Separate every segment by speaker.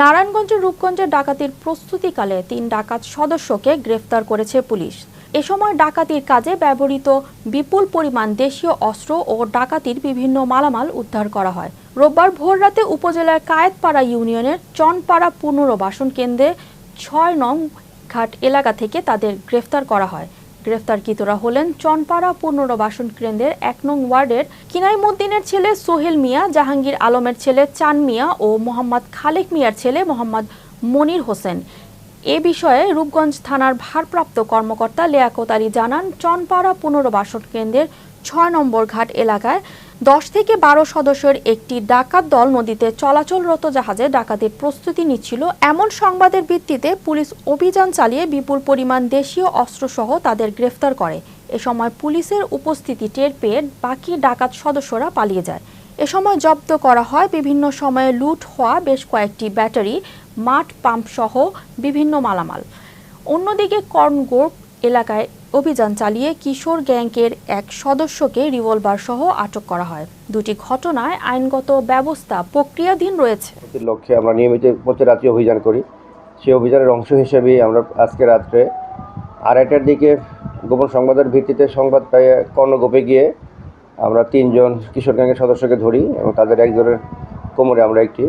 Speaker 1: নারায়ণগঞ্জের রূপগঞ্জে ডাকাতির প্রস্তুতিকালে ৩ ডাকাত সদস্যকে গ্রেফতার করেছে পুলিশ। এ সময় ডাকাতির কাজে ব্যবহৃত বিপুল পরিমাণ দেশীয় অস্ত্র ও ডাকাতির বিভিন্ন মালামাল উদ্ধার করা হয়। রোববার ভোররাতে উপজেলার কায়েতপাড়া ইউনিয়নের চনপাড়া পুনর্বাসন কেন্দ্রে ৬ নং ঘাট এলাকা থেকে তাদের গ্রেফতার করা হয়। গ্রেফতারকৃতরা হলেন চনপাড়া পুনর্বাসন কেন্দ্রের ১ নং ওয়ার্ডের কিনাইমুদ্দিনের ছেলে সোহেল মিয়া, জাহাঙ্গীর আলমের ছেলে চান মিয়া ও মোহাম্মদ খালেক মিয়ার ছেলে মোহাম্মদ মনির হোসেন। এ বিষয়ে রূপগঞ্জ থানার ভারপ্রাপ্ত কর্মকর্তা লিয়াকত আলী জানান, চনপাড়া পুনর্বাসন কেন্দ্রের ৬ নম্বর ঘাট এলাকায় ১০ থেকে ১২ সদস্যের একটি ডাকাত দল নদীতে চলাচলরত জাহাজে ডাকাতির প্রস্তুতি নিচ্ছিল। এমন সংবাদের ভিত্তিতে পুলিশ অভিযান চালিয়ে বিপুল পরিমাণ দেশীয় অস্ত্রসহ তাদের গ্রেফতার করে। এ সময় পুলিশের উপস্থিতি টের পেয়ে বাকি ডাকাত সদস্যরা পালিয়ে যায়। এ সময় জব্দ করা হয় বিভিন্ন সময়ে লুট হওয়া বেশ কয়েকটি ব্যাটারি, মাঠ পাম্প সহ বিভিন্ন মালামাল। অন্যদিকে কর্ণগোপ এলাকায় অভিযান চালিয়ে কিশোর গ্যাংয়ের এক সদস্যকে রিভলভার সহ আটক করা হয়। দুটি ঘটনায় আইনগত ব্যবস্থা প্রক্রিয়াধীন রয়েছে।
Speaker 2: লক্ষ্যে আমরা নিয়মিত প্রতি রাতে অভিযান করি। সেই অভিযানের অংশ হিসেবে আমরা আজকে রাত্রে 2:30টার দিকে গোপন সংবাদের ভিত্তিতে সংবাদ পেয়ে কর্ণগোপে গিয়ে আমরা 3 জন কিশোর গ্যাংয়ের সদস্যকে ধরি এবং তাদের একজনের কোমরে আমরা একটি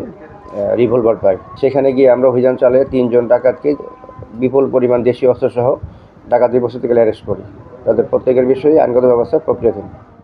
Speaker 2: রিভলভার পাই। সেখানে গিয়ে আমরা অভিযান চালিয়ে 3 জন ডাকাতকে বিপুল পরিমাণ দেশীয় অস্ত্রসহ ডাকাতির প্রস্তুতিকালে অ্যারেস্ট করি। তাদের প্রত্যেকের বিষয়ে আইনগত ব্যবস্থা প্রক্রিয়াধীন।